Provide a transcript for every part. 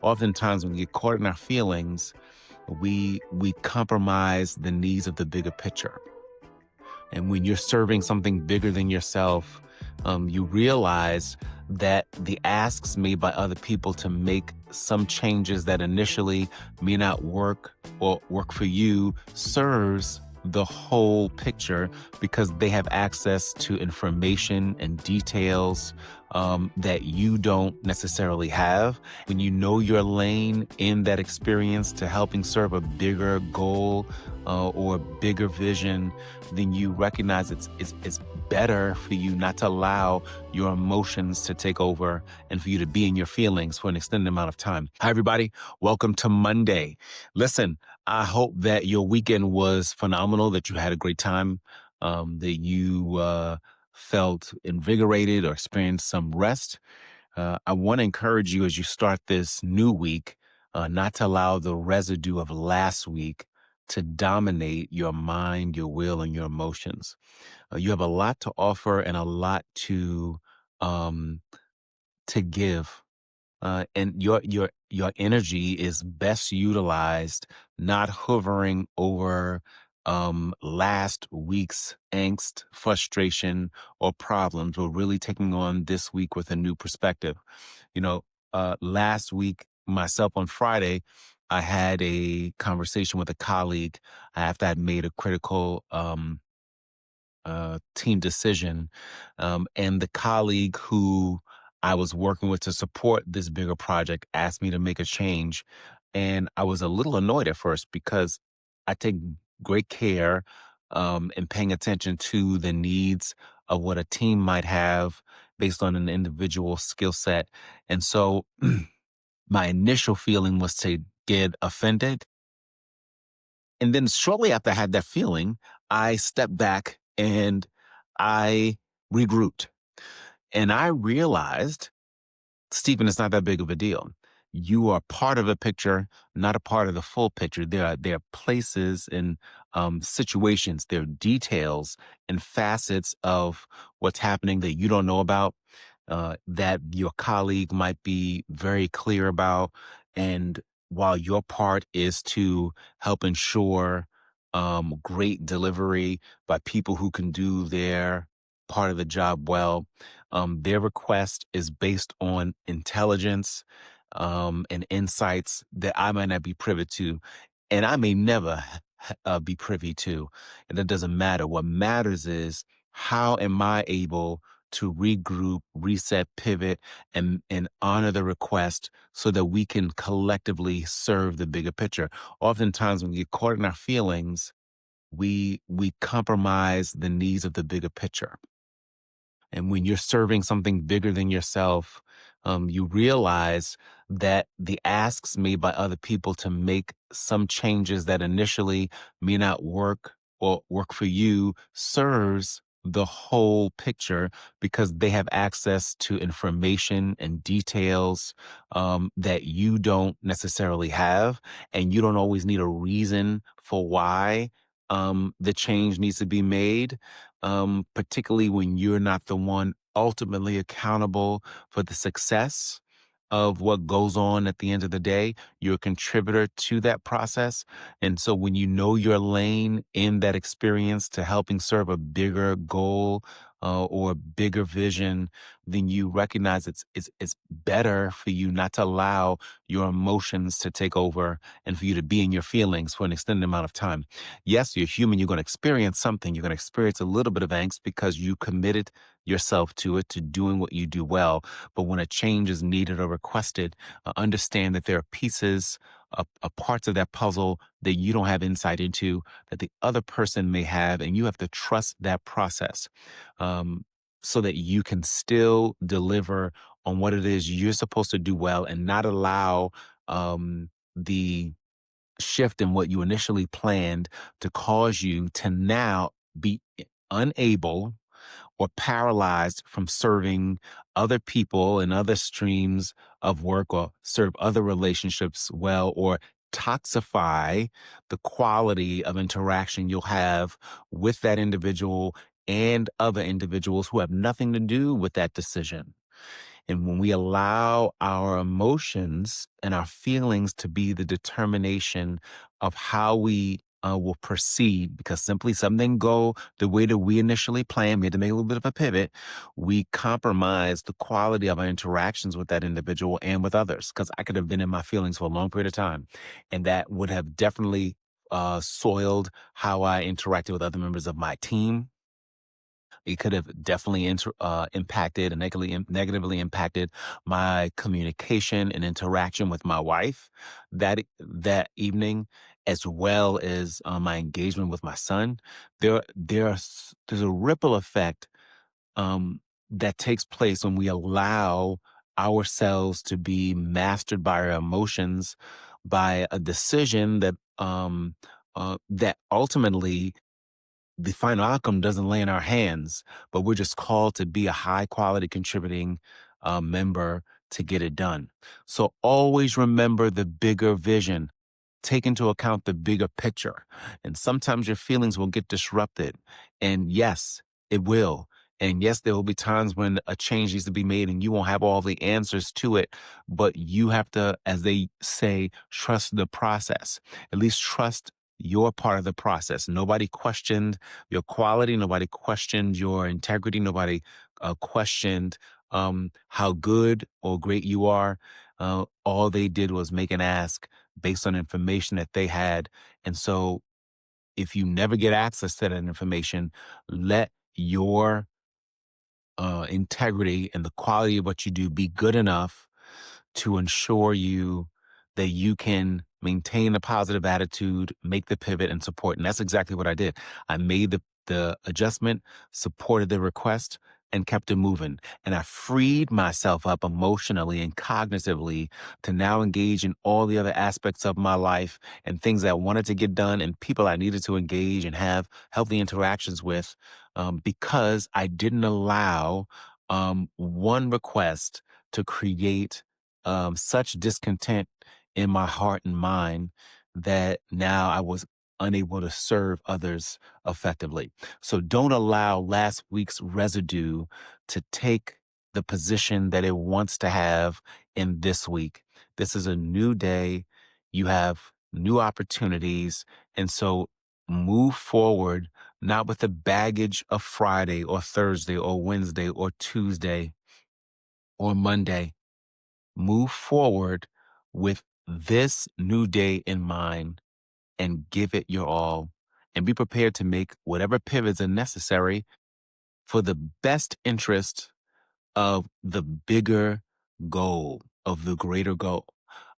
Oftentimes, when we get caught in our feelings, we compromise the needs of the bigger picture. And when you're serving something bigger than yourself, you realize that the asks made by other people to make some changes that initially may not work or work for you serves the whole picture because they have access to information and details that you don't necessarily have. When you know your lane in that experience to helping serve a bigger goal or a bigger vision, then you recognize it's better for you not to allow your emotions to take over and for you to be in your feelings for an extended amount of time. Hi, everybody. Welcome to Monday. Listen, I hope that your weekend was phenomenal, that you had a great time, that you felt invigorated or experienced some rest. I want to encourage you as you start this new week, not to allow the residue of last week to dominate your mind, your will, and your emotions. You have a lot to offer and a lot um, to give, and your energy is best utilized not hovering over last week's angst, frustration, or problems, but really taking on this week with a new perspective. Last week, myself on Friday, I had a conversation with a colleague after I'd made a critical team decision. And the colleague who I was working with to support this bigger project asked me to make a change. And I was a little annoyed at first because I take great care in paying attention to the needs of what a team might have based on an individual skill set. And so my initial feeling was to get offended. And then shortly after I had that feeling, I stepped back and I regrouped. And I realized, Stephen, it's not that big of a deal. You are part of a picture, not a part of the full picture. There are places and situations, there are details and facets of what's happening that you don't know about, that your colleague might be very clear about. And while your part is to help ensure great delivery by people who can do their part of the job well, their request is based on intelligence and insights that I might not be privy to, and I may never be privy to. And that doesn't matter. What matters is how am I able to regroup, reset, pivot, and honor the request so that we can collectively serve the bigger picture. Oftentimes, when we get caught in our feelings, we compromise the needs of the bigger picture. And when you're serving something bigger than yourself, you realize that the asks made by other people to make some changes that initially may not work or work for you serves the whole picture because they have access to information and details that you don't necessarily have. And you don't always need a reason for why the change needs to be made, particularly when you're not the one ultimately accountable for the success of what goes on at the end of the day. You're a contributor to that process. And so when you know your lane in that experience to helping serve a bigger goal or a bigger vision, then you recognize it's better for you not to allow your emotions to take over and for you to be in your feelings for an extended amount of time. Yes, you're human. You're going to experience something. You're going to experience a little bit of angst because you committed yourself to it, to doing what you do well. But when a change is needed or requested, understand that there are pieces, parts of that puzzle that you don't have insight into that the other person may have, and you have to trust that process so that you can still deliver on what it is you're supposed to do well and not allow the shift in what you initially planned to cause you to now be unable or paralyzed from serving other people and other streams of work or serve other relationships well or toxify the quality of interaction you'll have with that individual and other individuals who have nothing to do with that decision. And when we allow our emotions and our feelings to be the determination of how we will proceed, because simply something go the way that we initially planned, we had to make a little bit of a pivot, we compromise the quality of our interactions with that individual and with others. Because I could have been in my feelings for a long period of time, and that would have definitely soiled how I interacted with other members of my team. It could have definitely impacted and negatively impacted my communication and interaction with my wife that evening, as well as my engagement with my son. There's a ripple effect um, that takes place when we allow ourselves to be mastered by our emotions, by a decision that ultimately the final outcome doesn't lay in our hands, but we're just called to be a high quality contributing member to get it done. So always remember the bigger vision. Take into account the bigger picture. And sometimes your feelings will get disrupted. And yes, it will. And yes, there will be times when a change needs to be made and you won't have all the answers to it. But you have to, as they say, trust the process. At least trust your part of the process. Nobody questioned your quality. Nobody questioned your integrity. Nobody questioned how good or great you are. All they did was make an ask based on information that they had. And so if you never get access to that information, let your integrity and the quality of what you do be good enough to ensure you that you can maintain a positive attitude, make the pivot and support. And that's exactly what I did. I made the adjustment, supported the request, and kept it moving. And I freed myself up emotionally and cognitively to now engage in all the other aspects of my life and things that I wanted to get done and people I needed to engage and have healthy interactions with, because I didn't allow one request to create such discontent in my heart and mind that now I was unable to serve others effectively. So don't allow last week's residue to take the position that it wants to have in this week. This is a new day. You have new opportunities. And so move forward, not with the baggage of Friday or Thursday or Wednesday or Tuesday or Monday. Move forward with this new day in mind and give it your all, and be prepared to make whatever pivots are necessary for the best interest of the bigger goal, of the greater goal,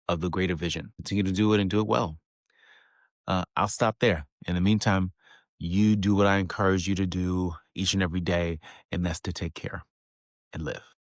of the greater vision. Continue to do it and do it well. I'll stop there. In the meantime, you do what I encourage you to do each and every day, and that's to take care and live.